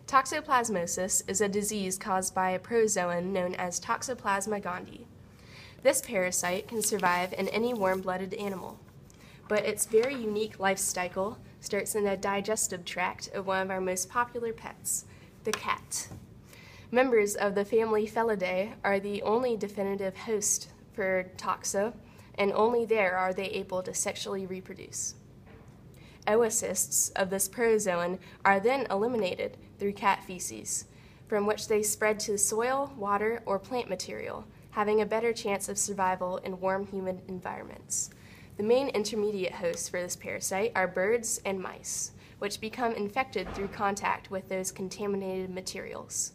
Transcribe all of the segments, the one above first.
Toxoplasmosis is a disease caused by a protozoan known as Toxoplasma gondii. This parasite can survive in any warm-blooded animal, but its very unique life cycle starts in the digestive tract of one of our most popular pets, the cat. Members of the family Felidae are the only definitive host for toxo, and only there are they able to sexually reproduce. Oocysts of this protozoan are then eliminated through cat feces, from which they spread to soil, water, or plant material, having a better chance of survival in warm, humid environments. The main intermediate hosts for this parasite are birds and mice, which become infected through contact with those contaminated materials.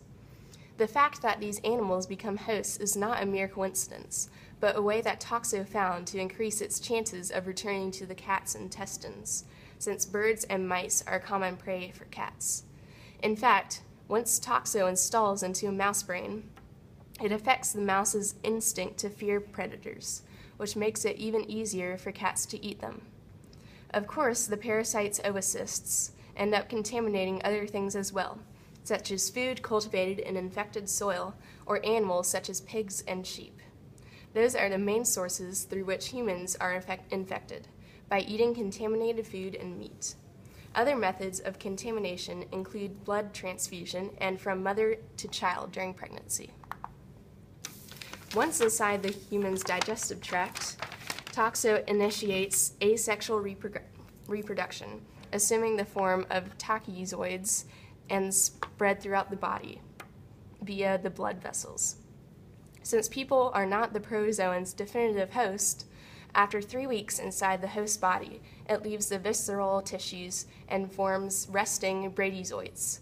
The fact that these animals become hosts is not a mere coincidence, but a way that toxo found to increase its chances of returning to the cat's intestines, since birds and mice are common prey for cats. In fact, once toxo installs into a mouse brain, it affects the mouse's instinct to fear predators, which makes it even easier for cats to eat them. Of course, the parasite's oocysts end up contaminating other things as well, such as food cultivated in infected soil or animals such as pigs and sheep. Those are the main sources through which humans are infected, by eating contaminated food and meat. Other methods of contamination include blood transfusion and from mother to child during pregnancy. Once inside the human's digestive tract, toxo initiates asexual reproduction, assuming the form of tachyzoids and spread throughout the body via the blood vessels. Since people are not the protozoan's definitive host, after 3 weeks inside the host body, it leaves the visceral tissues and forms resting bradyzoids,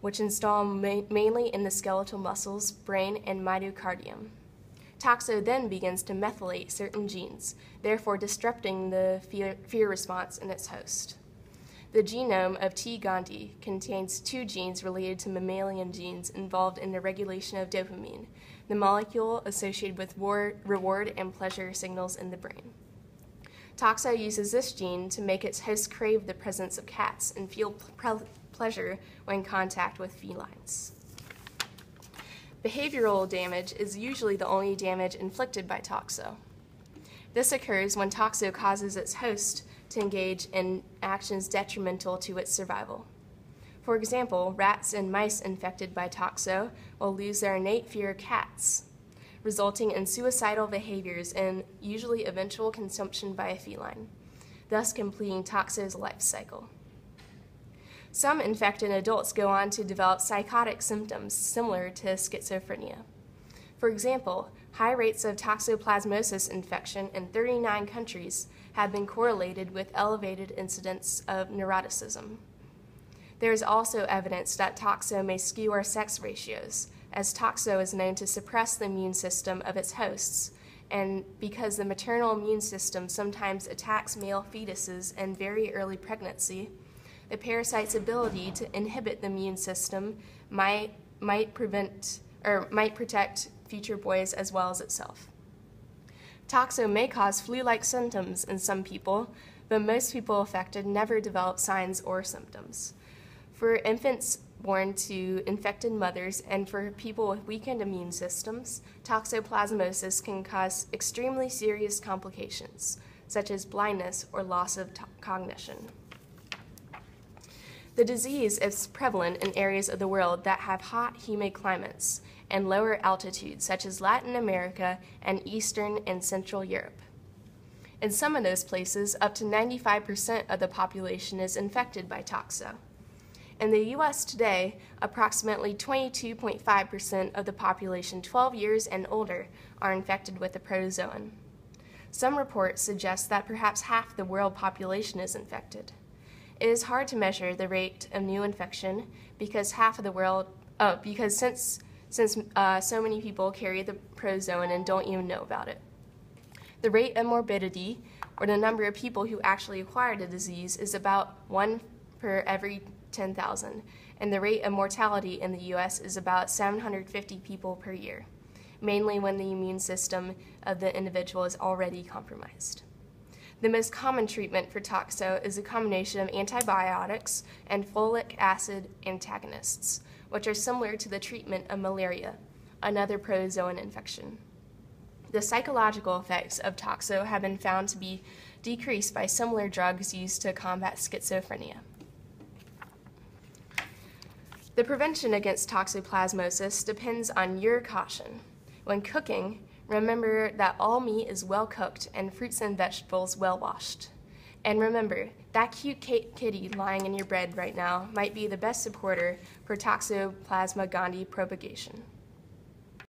which install mainly in the skeletal muscles, brain, and myocardium. Toxo then begins to methylate certain genes, therefore disrupting the fear response in its host. The genome of T. gondii contains 2 genes related to mammalian genes involved in the regulation of dopamine, the molecule associated with reward and pleasure signals in the brain. Toxo uses this gene to make its host crave the presence of cats and feel pleasure when in contact with felines. Behavioral damage is usually the only damage inflicted by toxo. This occurs when toxo causes its host to engage in actions detrimental to its survival. For example, rats and mice infected by toxo will lose their innate fear of cats, resulting in suicidal behaviors and usually eventual consumption by a feline, thus completing toxo's life cycle. Some infected adults go on to develop psychotic symptoms similar to schizophrenia. For example, high rates of toxoplasmosis infection in 39 countries have been correlated with elevated incidents of neuroticism. There is also evidence that toxo may skew our sex ratios, as toxo is known to suppress the immune system of its hosts, and because the maternal immune system sometimes attacks male fetuses in very early pregnancy, the parasite's ability to inhibit the immune system might protect future boys as well as itself. Toxo may cause flu-like symptoms in some people, but most people affected never develop signs or symptoms. For infants born to infected mothers and for people with weakened immune systems, toxoplasmosis can cause extremely serious complications, such as blindness or loss of cognition. The disease is prevalent in areas of the world that have hot, humid climates and lower altitudes, such as Latin America and Eastern and Central Europe. In some of those places, up to 95% of the population is infected by toxo. In the U.S. today, approximately 22.5% of the population 12 years and older are infected with the protozoan. Some reports suggest that perhaps half the world population is infected. It is hard to measure the rate of new infection because since so many people carry the protozoan and don't even know about it. The rate of morbidity, or the number of people who actually acquire the disease, is about 1 per every 10,000, and the rate of mortality in the U.S. is about 750 people per year, mainly when the immune system of the individual is already compromised. The most common treatment for toxo is a combination of antibiotics and folic acid antagonists, which are similar to the treatment of malaria, another protozoan infection. The psychological effects of toxo have been found to be decreased by similar drugs used to combat schizophrenia. The prevention against toxoplasmosis depends on your caution. When cooking, remember that all meat is well cooked and fruits and vegetables well washed. And remember, that cute kitty lying in your bed right now might be the best supporter for Toxoplasma gondii propagation.